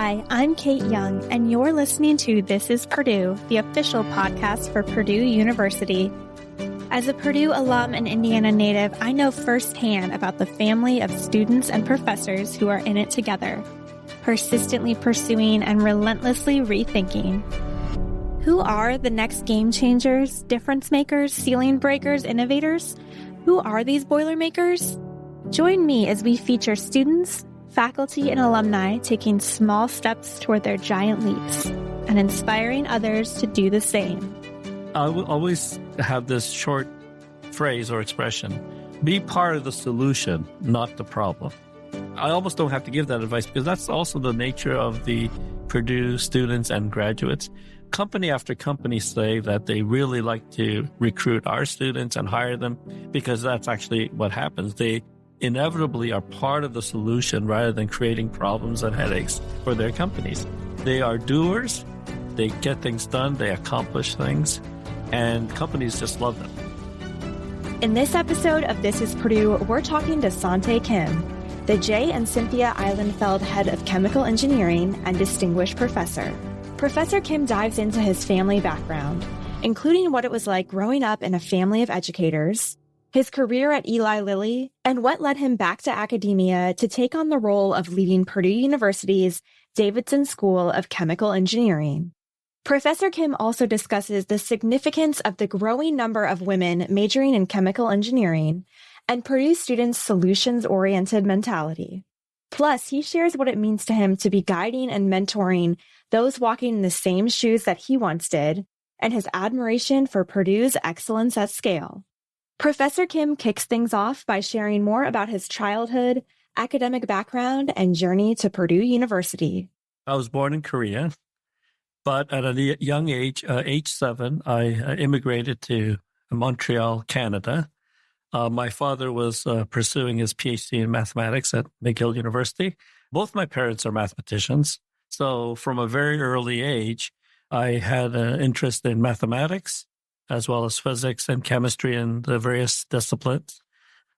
Hi, I'm Kate Young, and you're listening to This Is Purdue, the official podcast for Purdue University. As a Purdue alum and Indiana native, I know firsthand about the family of students and professors who are in it together, persistently pursuing and relentlessly rethinking. Who are the next game changers, difference makers, ceiling breakers, innovators? Who are these Boilermakers? Join me as we feature students, faculty, and alumni taking small steps toward their giant leaps and inspiring others to do the same. I will always have this short phrase or expression: be part of the solution, not the problem. I almost don't have to give that advice because that's also the nature of the Purdue students and graduates. Company after company say that they really like to recruit our students and hire them because that's actually what happens. They inevitably are part of the solution rather than creating problems and headaches for their companies. They are doers, they get things done, they accomplish things, and companies just love them. In this episode of This Is Purdue, we're talking to Sangtae Kim, the J. and Cynthia Ihlenfeld Head of Chemical Engineering and Distinguished Professor. Professor Kim dives into his family background, including what it was like growing up in a family of educators, his career at Eli Lilly, and what led him back to academia to take on the role of leading Purdue University's Davidson School of Chemical Engineering. Professor Kim also discusses the significance of the growing number of women majoring in chemical engineering and Purdue students' solutions-oriented mentality. Plus, he shares what it means to him to be guiding and mentoring those walking in the same shoes that he once did, and his admiration for Purdue's excellence at scale. Professor Kim kicks things off by sharing more about his childhood, academic background, and journey to Purdue University. I was born in Korea, but at a young age, age 7, I immigrated to Montreal, Canada. My father was pursuing his PhD in mathematics at McGill University. Both my parents are mathematicians. So from a very early age, I had an interest in mathematics, as well as physics and chemistry and the various disciplines.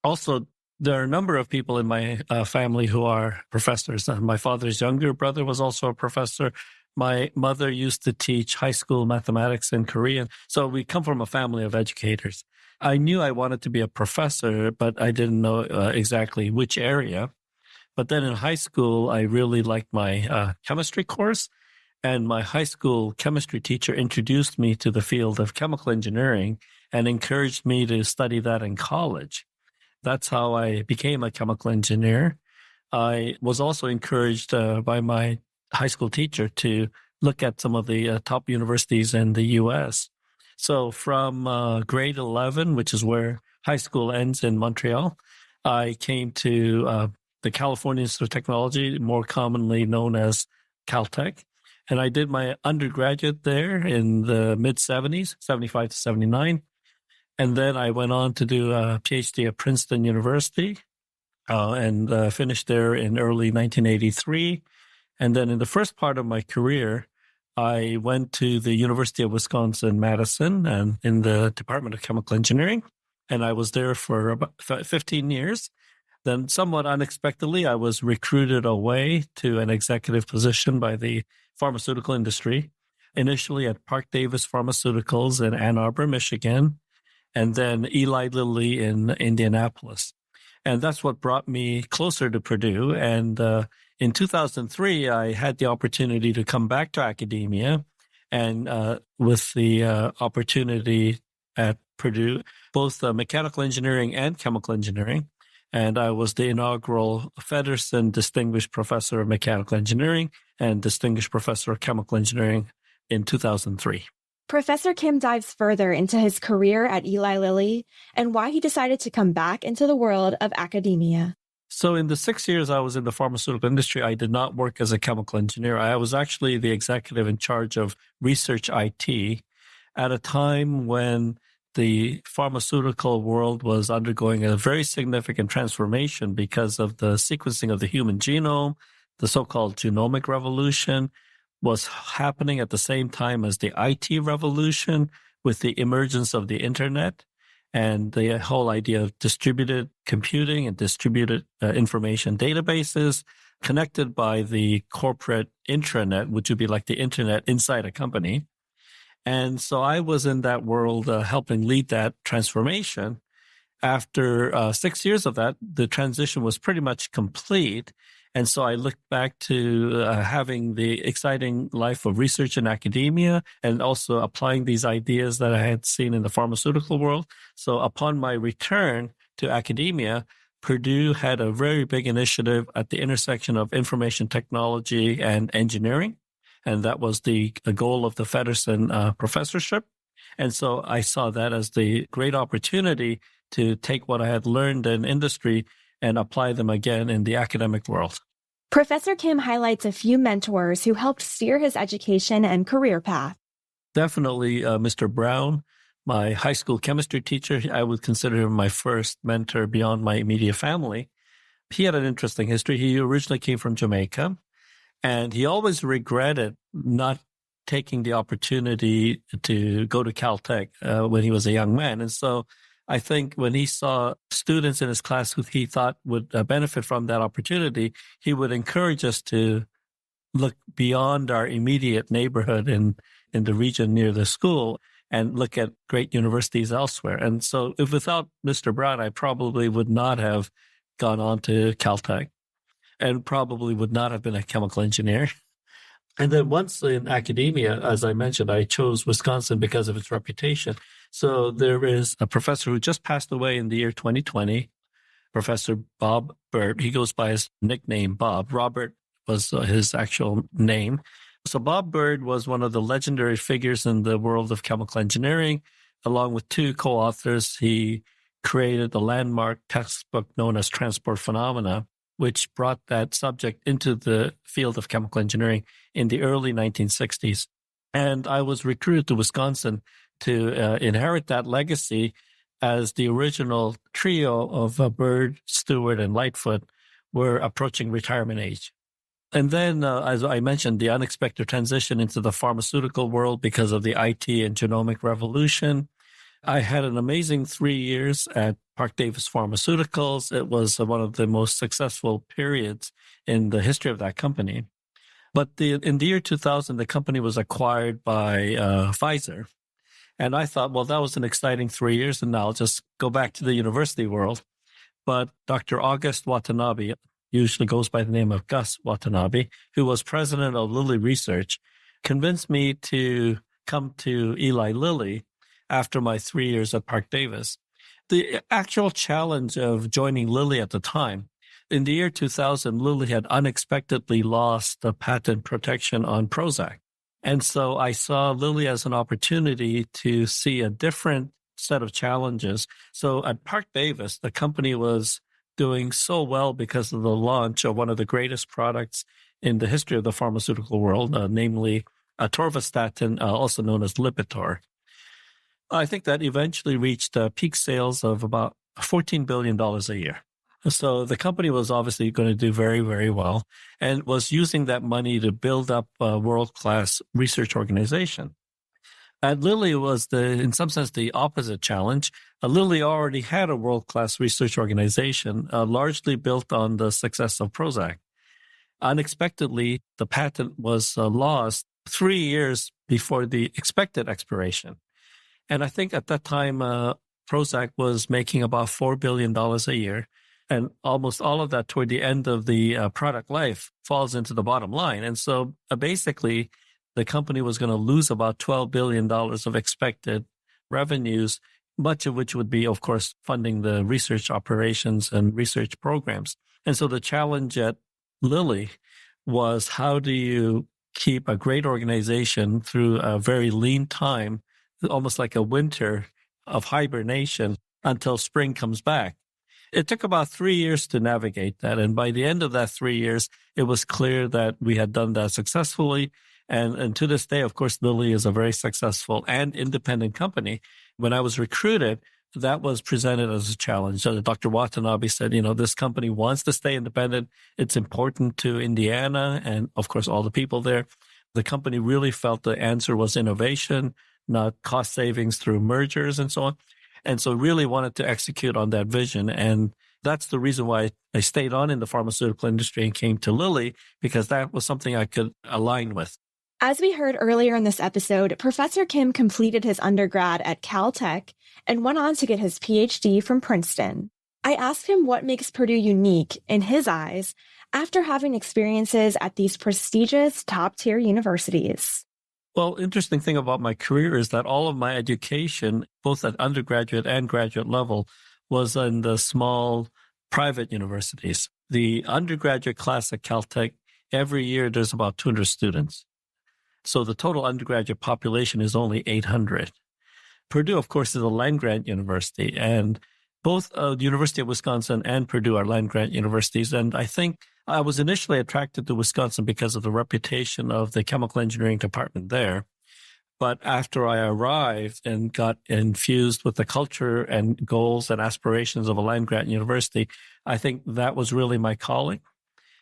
Also, there are a number of people in my family who are professors. My father's younger brother was also a professor. My mother used to teach high school mathematics in Korean. So we come from a family of educators. I knew I wanted to be a professor, but I didn't know exactly which area. But then in high school, I really liked my chemistry course. And my high school chemistry teacher introduced me to the field of chemical engineering and encouraged me to study that in college. That's how I became a chemical engineer. I was also encouraged by my high school teacher to look at some of the top universities in the U.S. So from grade 11, which is where high school ends in Montreal, I came to the California Institute of Technology, more commonly known as Caltech. And I did my undergraduate there in the mid-70s, 75 to 79. And then I went on to do a PhD at Princeton University and finished there in early 1983. And then in the first part of my career, I went to the University of Wisconsin-Madison and in the Department of Chemical Engineering. And I was there for about 15 years. Then somewhat unexpectedly, I was recruited away to an executive position by the pharmaceutical industry, initially at Parke-Davis Pharmaceuticals in Ann Arbor, Michigan, and then Eli Lilly in Indianapolis. And that's what brought me closer to Purdue. And in 2003, I had the opportunity to come back to academia, and with the opportunity at Purdue, both mechanical engineering and chemical engineering. And I was the inaugural Feddersen Distinguished Professor of Mechanical Engineering and Distinguished Professor of Chemical Engineering in 2003. Professor Kim dives further into his career at Eli Lilly and why he decided to come back into the world of academia. So in the 6 years I was in the pharmaceutical industry, I did not work as a chemical engineer. I was actually the executive in charge of research IT at a time when the pharmaceutical world was undergoing a very significant transformation because of the sequencing of the human genome. The so-called genomic revolution was happening at the same time as the IT revolution with the emergence of the internet. and the whole idea of distributed computing and distributed information databases connected by the corporate intranet, which would be like the internet inside a company. And so I was in that world helping lead that transformation. After 6 years of that, the transition was pretty much complete. And so I looked back to having the exciting life of research in academia and also applying these ideas that I had seen in the pharmaceutical world. So upon my return to academia, Purdue had a very big initiative at the intersection of information technology and engineering. And that was the goal of the Davidson professorship. And so I saw that as the great opportunity to take what I had learned in industry and apply them again in the academic world. Professor Kim highlights a few mentors who helped steer his education and career path. Definitely Mr. Brown, my high school chemistry teacher. I would consider him my first mentor beyond my immediate family. He had an interesting history. He originally came from Jamaica, and he always regretted not taking the opportunity to go to Caltech when he was a young man. And so I think when he saw students in his class who he thought would benefit from that opportunity, he would encourage us to look beyond our immediate neighborhood in the region near the school and look at great universities elsewhere. And so if without Mr. Brown, I probably would not have gone on to Caltech and probably would not have been a chemical engineer. And then once in academia, as I mentioned, I chose Wisconsin because of its reputation. So there is a professor who just passed away in the year 2020, Professor Bob Bird. He goes by his nickname, Bob. Robert was his actual name. So Bob Bird was one of the legendary figures in the world of chemical engineering. Along with two co-authors, he created the landmark textbook known as Transport Phenomena, which brought that subject into the field of chemical engineering in the early 1960s. And I was recruited to Wisconsin to inherit that legacy as the original trio of Bird, Stewart, and Lightfoot were approaching retirement age. And then, as I mentioned, the unexpected transition into the pharmaceutical world because of the IT and genomic revolution. I had an amazing 3 years at Parke-Davis Pharmaceuticals. It was one of the most successful periods in the history of that company. But in the year 2000, the company was acquired by Pfizer. And I thought, well, that was an exciting 3 years, and now I'll just go back to the university world. But Dr. August Watanabe, usually goes by the name of Gus Watanabe, who was president of Lilly Research, convinced me to come to Eli Lilly after my 3 years at Parke-Davis. The actual challenge of joining Lilly at the time, in the year 2000, Lilly had unexpectedly lost the patent protection on Prozac. And so I saw Lilly as an opportunity to see a different set of challenges. So at Parke-Davis, the company was doing so well because of the launch of one of the greatest products in the history of the pharmaceutical world, namely atorvastatin, also known as Lipitor. I think that eventually reached peak sales of about $14 billion a year. So the company was obviously going to do very, very well and was using that money to build up a world-class research organization. At Lilly was, in some sense, the opposite challenge. Lilly already had a world-class research organization, largely built on the success of Prozac. Unexpectedly, the patent was lost 3 years before the expected expiration. And I think at that time, Prozac was making about $4 billion a year. And almost all of that toward the end of the product life falls into the bottom line. And so basically, the company was going to lose about $12 billion of expected revenues, much of which would be, of course, funding the research operations and research programs. And so the challenge at Lilly was, how do you keep a great organization through a very lean time, almost like a winter of hibernation, until spring comes back? It took about 3 years to navigate that. And by the end of that 3 years, it was clear that we had done that successfully. And to this day, of course, Lilly is a very successful and independent company. When I was recruited, that was presented as a challenge. So Dr. Watanabe said, this company wants to stay independent. It's important to Indiana and, of course, all the people there. The company really felt the answer was innovation, not cost savings through mergers and so on. And so really wanted to execute on that vision. And that's the reason why I stayed on in the pharmaceutical industry and came to Lilly, because that was something I could align with. As we heard earlier in this episode, Professor Kim completed his undergrad at Caltech and went on to get his PhD from Princeton. I asked him what makes Purdue unique, in his eyes, after having experiences at these prestigious top-tier universities. Well, interesting thing about my career is that all of my education, both at undergraduate and graduate level, was in the small private universities. The undergraduate class at Caltech, every year there's about 200 students. So the total undergraduate population is only 800. Purdue, of course, is a land-grant university, and both the University of Wisconsin and Purdue are land-grant universities. And I think I was initially attracted to Wisconsin because of the reputation of the chemical engineering department there. But after I arrived and got infused with the culture and goals and aspirations of a land-grant university, I think that was really my calling.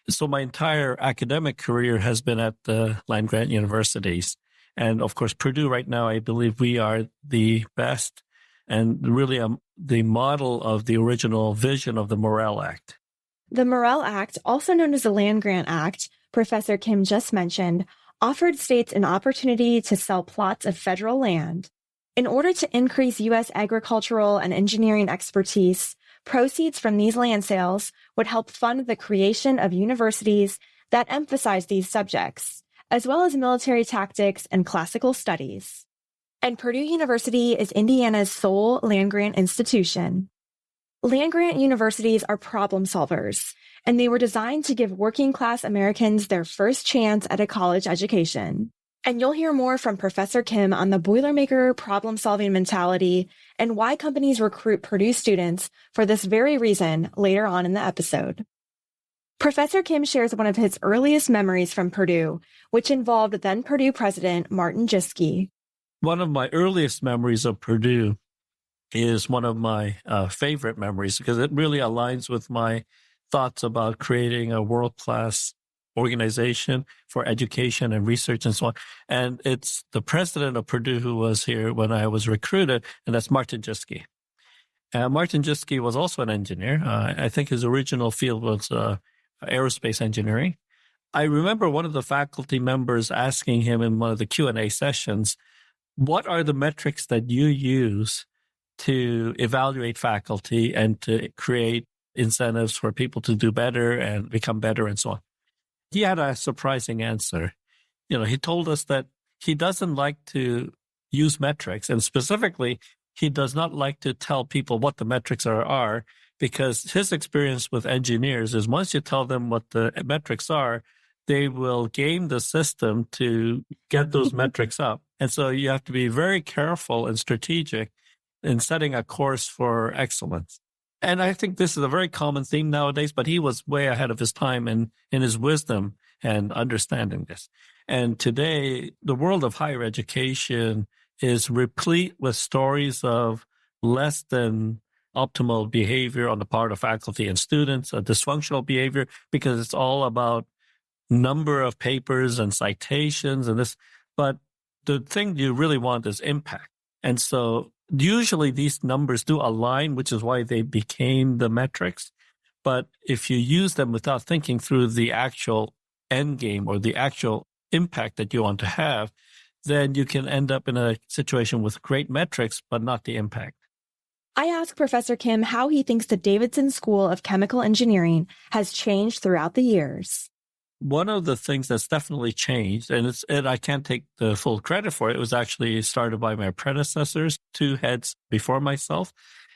So my entire academic career has been at the land-grant universities. And of course, Purdue right now, I believe we are the best and really the model of the original vision of the Morrill Act. The Morrill Act, also known as the Land-Grant Act, Professor Kim just mentioned, offered states an opportunity to sell plots of federal land. In order to increase U.S. agricultural and engineering expertise, proceeds from these land sales would help fund the creation of universities that emphasize these subjects, as well as military tactics and classical studies. And Purdue University is Indiana's sole land-grant institution. Land-grant universities are problem solvers, and they were designed to give working-class Americans their first chance at a college education. And you'll hear more from Professor Kim on the Boilermaker problem-solving mentality and why companies recruit Purdue students for this very reason later on in the episode. Professor Kim shares one of his earliest memories from Purdue, which involved then Purdue president Martin Jischke. One of my earliest memories of Purdue is one of my favorite memories because it really aligns with my thoughts about creating a world-class organization for education and research and so on. And it's the president of Purdue who was here when I was recruited, and that's Martin Jischke. Martin Jischke was also an engineer. I think his original field was aerospace engineering. I remember one of the faculty members asking him in one of the Q&A sessions, what are the metrics that you use to evaluate faculty and to create incentives for people to do better and become better and so on? He had a surprising answer. He told us that he doesn't like to use metrics, and specifically, he does not like to tell people what the metrics are because his experience with engineers is once you tell them what the metrics are, they will game the system to get those metrics up. And so you have to be very careful and strategic in setting a course for excellence. And I think this is a very common theme nowadays, but he was way ahead of his time in his wisdom and understanding this. And today, the world of higher education is replete with stories of less than optimal behavior on the part of faculty and students, a dysfunctional behavior, because it's all about number of papers and citations and this. But the thing you really want is impact. And so usually these numbers do align, which is why they became the metrics. But if you use them without thinking through the actual end game or the actual impact that you want to have, then you can end up in a situation with great metrics, but not the impact. I asked Professor Kim how he thinks the Davidson School of Chemical Engineering has changed throughout the years. One of the things that's definitely changed, and I can't take the full credit for it, was actually started by my predecessors, two heads before myself.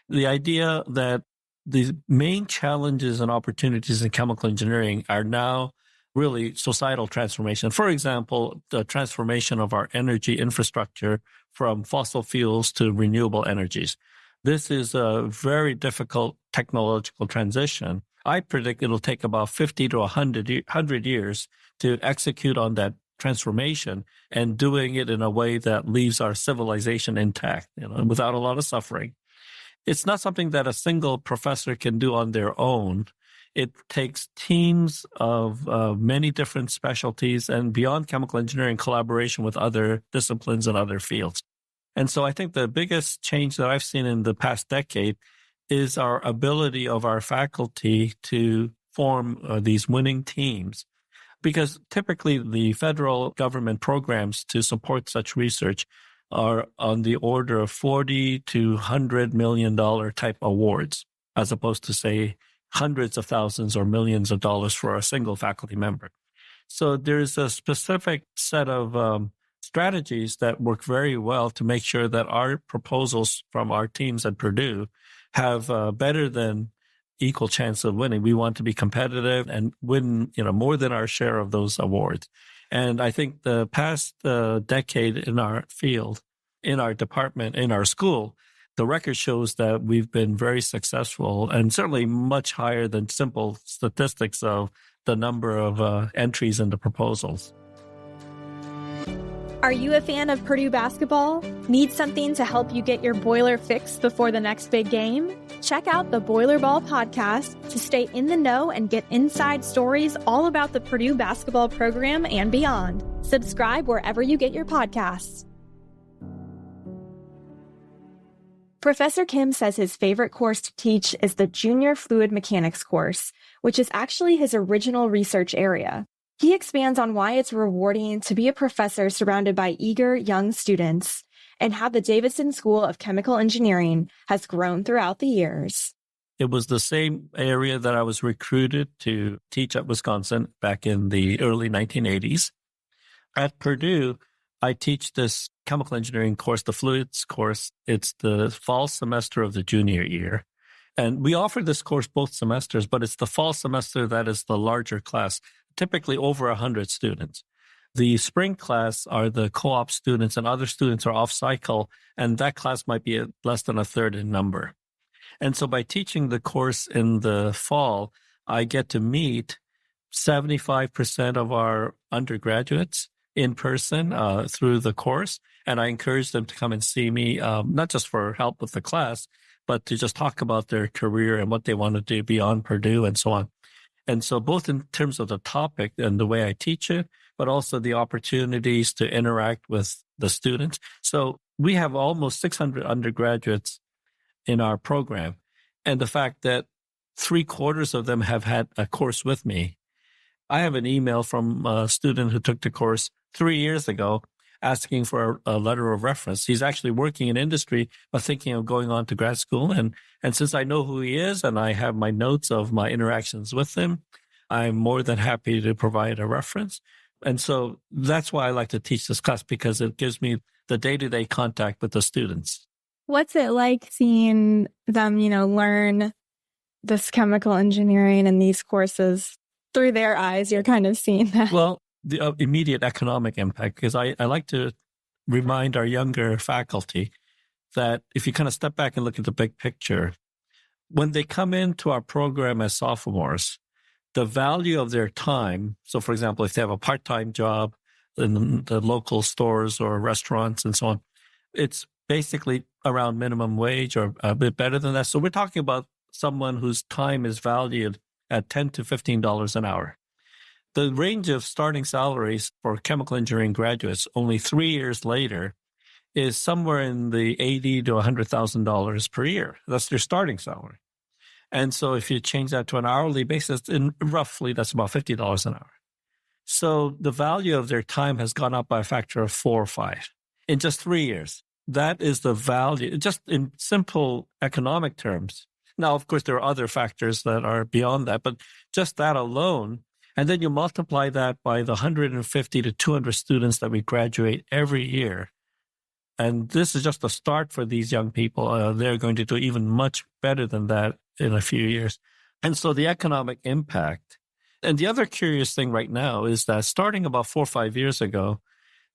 The idea that the main challenges and opportunities in chemical engineering are now really societal transformation. For example, the transformation of our energy infrastructure from fossil fuels to renewable energies. This is a very difficult technological transition. I predict it'll take about 50 to 100 years to execute on that transformation and doing it in a way that leaves our civilization intact, without a lot of suffering. It's not something that a single professor can do on their own. It takes teams of many different specialties and beyond chemical engineering collaboration with other disciplines and other fields. And so I think the biggest change that I've seen in the past decade is our ability of our faculty to form these winning teams. Because typically the federal government programs to support such research are on the order of $40 to $100 million type awards, as opposed to, say, hundreds of thousands or millions of dollars for a single faculty member. So there's a specific set of strategies that work very well to make sure that our proposals from our teams at Purdue have better than equal chance of winning. We want to be competitive and win, more than our share of those awards. And I think the past decade in our field, in our department, in our school, the record shows that we've been very successful and certainly much higher than simple statistics of the number of entries in the proposals. Are you a fan of Purdue basketball? Need something to help you get your boiler fixed before the next big game? Check out the Boiler Ball podcast to stay in the know and get inside stories all about the Purdue basketball program and beyond. Subscribe wherever you get your podcasts. Professor Kim says his favorite course to teach is the Junior Fluid Mechanics course, which is actually his original research area. He expands on why it's rewarding to be a professor surrounded by eager young students and how the Davidson School of Chemical Engineering has grown throughout the years. It was the same area that I was recruited to teach at Wisconsin back in the early 1980s. At Purdue, I teach this chemical engineering course, the fluids course. It's the fall semester of the junior year. And we offer this course both semesters, but it's the fall semester that is the larger class, typically over 100 students. The spring class are the co-op students, and other students are off cycle, and that class might be less than a third in number. And so by teaching the course in the fall, I get to meet 75% of our undergraduates in person through the course. And I encourage them to come and see me, not just for help with the class, but to just talk about their career and what they want to do beyond Purdue and so on. And so both in terms of the topic and the way I teach it, but also the opportunities to interact with the students. So we have almost 600 undergraduates in our program. And the fact that 3/4 of them have had a course with me. I have an email from a student who took the course 3 years ago asking for a letter of reference. He's actually working in industry, but thinking of going on to grad school. And since I know who he is and I have my notes of my interactions with him, I'm more than happy to provide a reference. And so that's why I like to teach this class, because it gives me the day-to-day contact with the students. What's it like seeing them, learn this chemical engineering and these courses through their eyes? You're kind of seeing that. Well, the immediate economic impact, because I like to remind our younger faculty that if you kind of step back and look at the big picture, when they come into our program as sophomores, the value of their time, so for example, if they have a part-time job in the local stores or restaurants and so on, it's basically around minimum wage or a bit better than that. So we're talking about someone whose time is valued at $10 to $15 an hour. The range of starting salaries for chemical engineering graduates only 3 years later is somewhere in the $80,000 to $100,000 per year. That's their starting salary. And so if you change that to an hourly basis, roughly that's about $50 an hour. So the value of their time has gone up by a factor of 4 or 5 in just 3 years. That is the value, just in simple economic terms. Now, of course, there are other factors that are beyond that, but just that alone. And then you multiply that by the 150 to 200 students that we graduate every year. And this is just a start for these young people. They're going to do even much better than that in a few years. And so the economic impact. And the other curious thing right now is that starting about 4 or 5 years ago,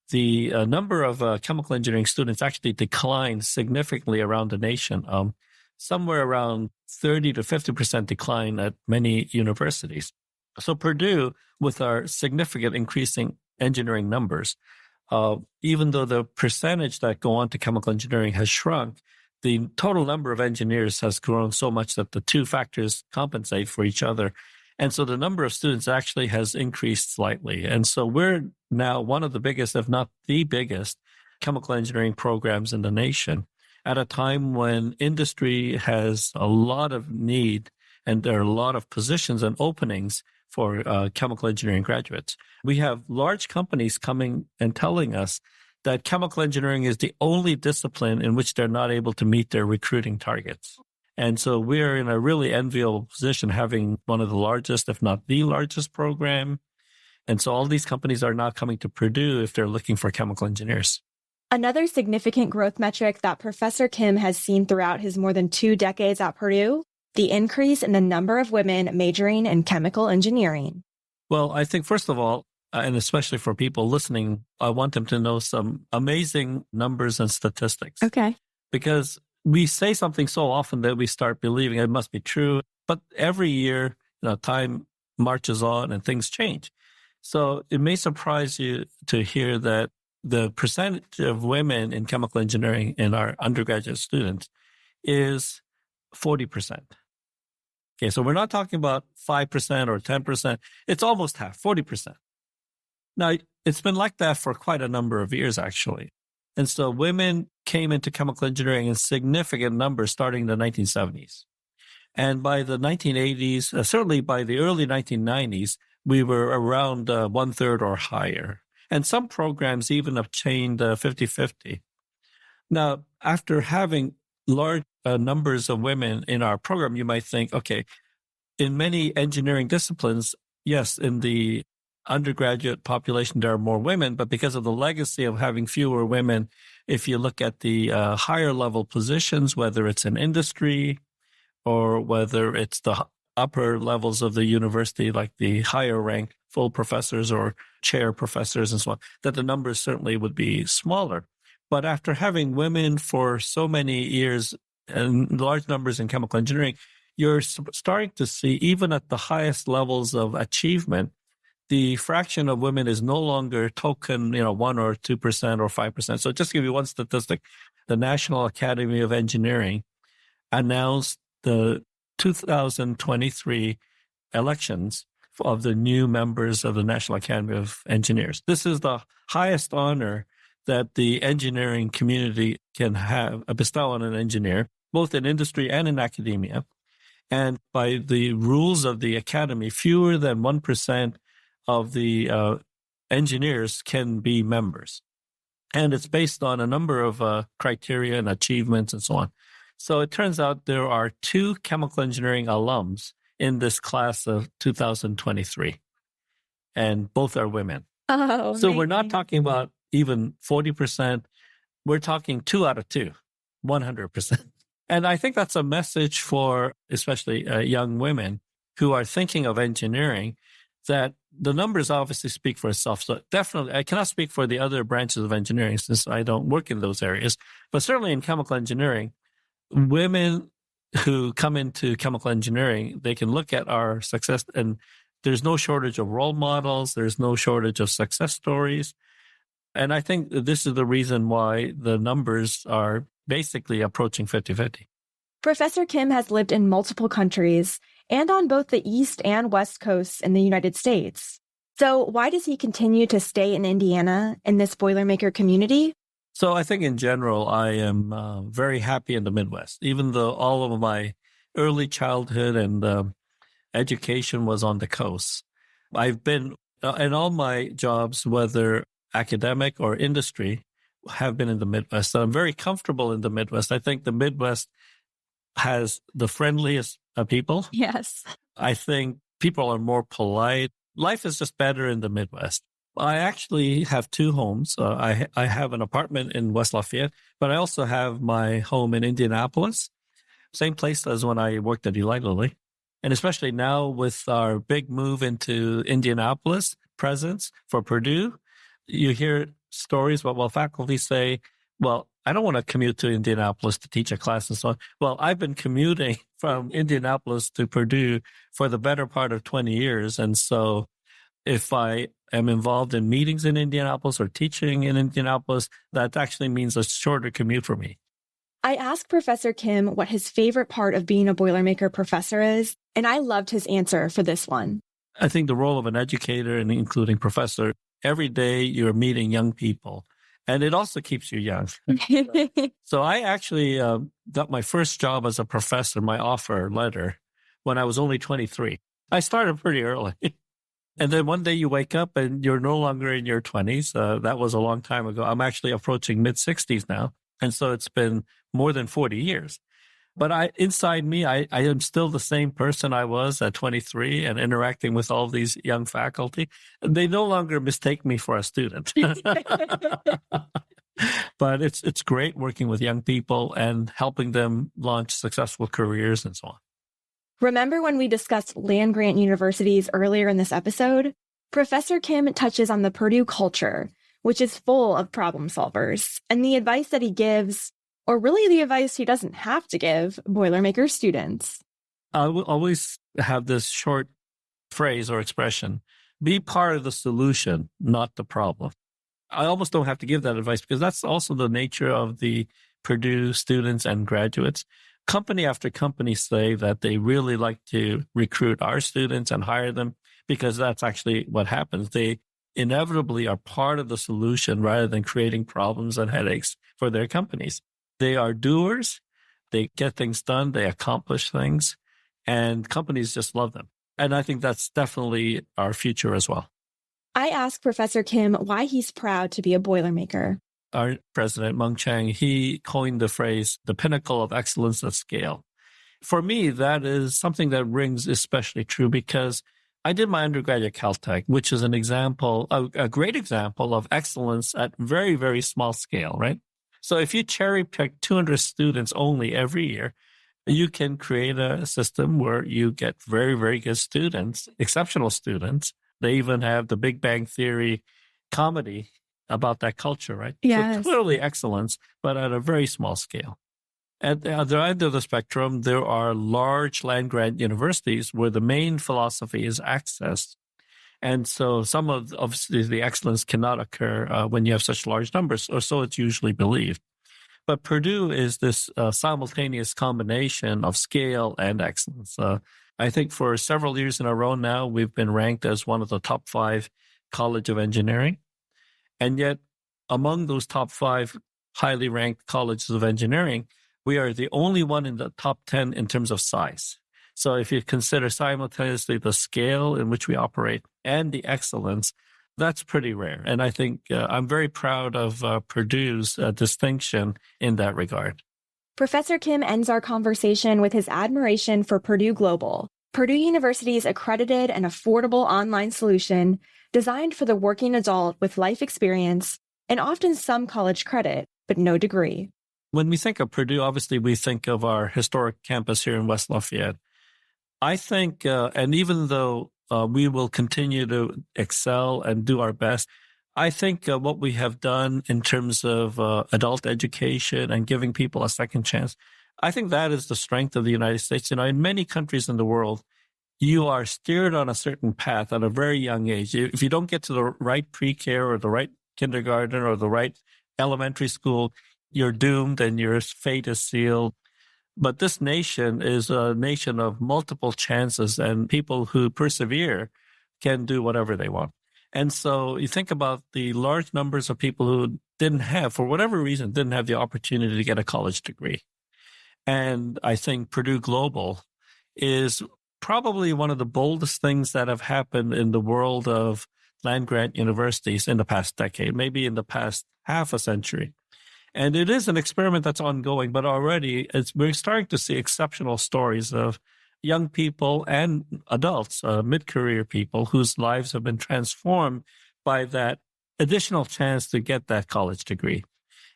the number of chemical engineering students actually declined significantly around the nation. Somewhere around 30 to 50% decline at many universities. So Purdue, with our significant increasing engineering numbers, even though the percentage that go on to chemical engineering has shrunk, the total number of engineers has grown so much that the two factors compensate for each other. And so the number of students actually has increased slightly. And so we're now one of the biggest, if not the biggest, chemical engineering programs in the nation at a time when industry has a lot of need and there are a lot of positions and openings for chemical engineering graduates. We have large companies coming and telling us that chemical engineering is the only discipline in which they're not able to meet their recruiting targets. And so we're in a really enviable position having one of the largest, if not the largest program. And so all these companies are now coming to Purdue if they're looking for chemical engineers. Another significant growth metric that Professor Kim has seen throughout his more than 2 decades at Purdue, the increase in the number of women majoring in chemical engineering. Well, I think, first of all, and especially for people listening, I want them to know some amazing numbers and statistics. Okay. Because we say something so often that we start believing it must be true. But every year, time marches on and things change. So it may surprise you to hear that the percentage of women in chemical engineering in our undergraduate students is 40%. Okay, so we're not talking about 5% or 10%. It's almost half, 40%. Now, it's been like that for quite a number of years, actually. And so women came into chemical engineering in significant numbers starting in the 1970s. And by the 1980s, certainly by the early 1990s, we were around 1/3 or higher. And some programs even obtained 50-50. Now, after having large numbers of women in our program, you might think, okay, in many engineering disciplines, yes, in the undergraduate population, there are more women, but because of the legacy of having fewer women, if you look at the higher level positions, whether it's in industry or whether it's the upper levels of the university, like the higher rank full professors or chair professors and so on, that the numbers certainly would be smaller. But after having women for so many years and large numbers in chemical engineering, you're starting to see, even at the highest levels of achievement, the fraction of women is no longer token, 1 or 2% or 5%. So just to give you one statistic, the National Academy of Engineering announced the 2023 elections of the new members of the National Academy of Engineers. This is the highest honor that the engineering community can bestow on an engineer, both in industry and in academia. And by the rules of the academy, fewer than 1% of the engineers can be members. And it's based on a number of criteria and achievements and so on. So it turns out there are 2 chemical engineering alums in this class of 2023, and both are women. Oh, so we're not talking about even 40%. We're talking 2 out of 2, 100%. And I think that's a message for especially young women who are thinking of engineering, that the numbers obviously speak for itself. So definitely, I cannot speak for the other branches of engineering since I don't work in those areas. But certainly in chemical engineering, women who come into chemical engineering, they can look at our success, and there's no shortage of role models. There's no shortage of success stories. And I think this is the reason why the numbers are basically approaching 50-50. Professor Kim has lived in multiple countries and on both the East and West Coasts in the United States. So why does he continue to stay in Indiana in this Boilermaker community? So I think in general, I am very happy in the Midwest, even though all of my early childhood and education was on the coast. I've been in all my jobs, whether academic or industry, have been in the Midwest. So I'm very comfortable in the Midwest. I think the Midwest has the friendliest people. Yes. I think people are more polite. Life is just better in the Midwest. I actually have 2 homes. I have an apartment in West Lafayette, but I also have my home in Indianapolis, same place as when I worked at Eli Lilly. And especially now with our big move into Indianapolis presence for Purdue, you hear stories about, faculty say, I don't want to commute to Indianapolis to teach a class and so on. Well, I've been commuting from Indianapolis to Purdue for the better part of 20 years. And so if I am involved in meetings in Indianapolis or teaching in Indianapolis, that actually means a shorter commute for me. I asked Professor Kim what his favorite part of being a Boilermaker professor is, and I loved his answer for this one. I think the role of an educator, and including professor, every day you're meeting young people. And it also keeps you young. So I actually got my first job as a professor, my offer letter, when I was only 23. I started pretty early. And then one day you wake up and you're no longer in your 20s. That was a long time ago. I'm actually approaching mid-60s now. And so it's been more than 40 years. But inside me, I am still the same person I was at 23 and interacting with all these young faculty. They no longer mistake me for a student. But it's great working with young people and helping them launch successful careers and so on. Remember when we discussed land-grant universities earlier in this episode? Professor Kim touches on the Purdue culture, which is full of problem solvers, and the advice that he gives, or really the advice he doesn't have to give, Boilermaker students. I will always have this short phrase or expression: be part of the solution, not the problem. I almost don't have to give that advice because that's also the nature of the Purdue students and graduates. Company after company say that they really like to recruit our students and hire them because that's actually what happens. They inevitably are part of the solution rather than creating problems and headaches for their companies. They are doers. They get things done. They accomplish things. And companies just love them. And I think that's definitely our future as well. I asked Professor Kim why he's proud to be a Boilermaker. Our president, Mung Chang, he coined the phrase, the pinnacle of excellence at scale. For me, that is something that rings especially true because I did my undergrad at Caltech, which is an example, a great example of excellence at very, very small scale, right? So if you cherry pick 200 students only every year, you can create a system where you get very, very good students, exceptional students. They even have the Big Bang Theory comedy about that culture, right? Yes. So clearly excellence, but at a very small scale. At the other end of the spectrum, there are large land-grant universities where the main philosophy is access. And so some of the excellence cannot occur when you have such large numbers, or so it's usually believed. But Purdue is this simultaneous combination of scale and excellence. I think for several years in a row now, we've been ranked as one of the top 5 College of Engineering. And yet, among those top 5 highly ranked colleges of engineering, we are the only one in the top 10 in terms of size. So if you consider simultaneously the scale in which we operate and the excellence, that's pretty rare. And I think I'm very proud of Purdue's distinction in that regard. Professor Kim ends our conversation with his admiration for Purdue Global, Purdue University's accredited and affordable online solution designed for the working adult with life experience and often some college credit, but no degree. When we think of Purdue, obviously we think of our historic campus here in West Lafayette. I think, and even though we will continue to excel and do our best, I think what we have done in terms of adult education and giving people a second chance, I think that is the strength of the United States. You know, in many countries in the world, you are steered on a certain path at a very young age. If you don't get to the right pre-care or the right kindergarten or the right elementary school, you're doomed and your fate is sealed. But this nation is a nation of multiple chances, and people who persevere can do whatever they want. And so you think about the large numbers of people who didn't have, for whatever reason, didn't have the opportunity to get a college degree. And I think Purdue Global is probably one of the boldest things that have happened in the world of land-grant universities in the past decade, maybe in the past half a century. And it is an experiment that's ongoing, but already we're starting to see exceptional stories of young people and adults, mid-career people whose lives have been transformed by that additional chance to get that college degree.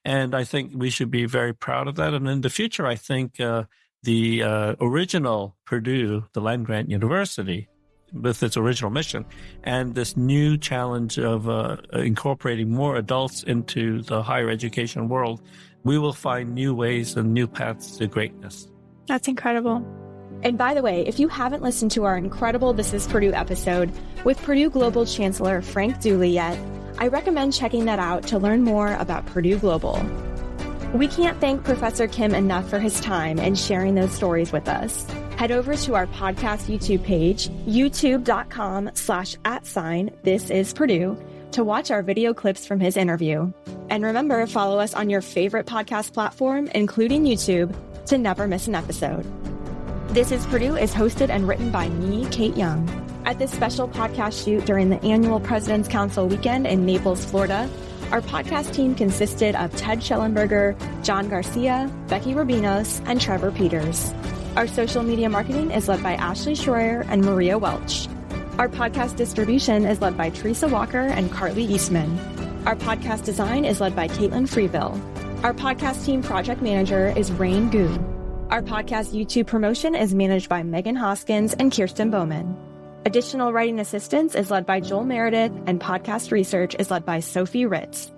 And I think we should be very proud of that. And in the future, I think the original Purdue, the land-grant university, with its original mission, and this new challenge of incorporating more adults into the higher education world, we will find new ways and new paths to greatness. That's incredible. And by the way, if you haven't listened to our incredible This Is Purdue episode with Purdue Global Chancellor Frank Dooley yet, I recommend checking that out to learn more about Purdue Global. We can't thank Professor Kim enough for his time and sharing those stories with us. Head over to our podcast YouTube page, youtube.com/@This Is Purdue, to watch our video clips from his interview. And remember, follow us on your favorite podcast platform, including YouTube, to never miss an episode. This is Purdue is hosted and written by me, Kate Young. At this special podcast shoot during the annual President's Council weekend in Naples, Florida, our podcast team consisted of Ted Schellenberger, John Garcia, Becky Rubinos, and Trevor Peters. Our social media marketing is led by Ashley Schroyer and Maria Welch. Our podcast distribution is led by Teresa Walker and Carly Eastman. Our podcast design is led by Caitlin Freeville. Our podcast team project manager is Rain Gu. Our podcast YouTube promotion is managed by Megan Hoskins and Kirsten Bowman. Additional writing assistance is led by Joel Meredith, and podcast research is led by Sophie Ritz.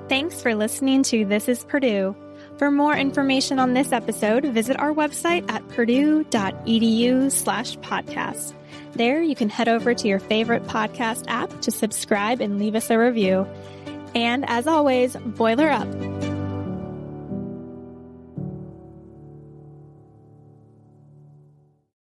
Thanks for listening to This is Purdue. For more information on this episode, visit our website at purdue.edu/podcast. There, you can head over to your favorite podcast app to subscribe and leave us a review. And as always, boiler up.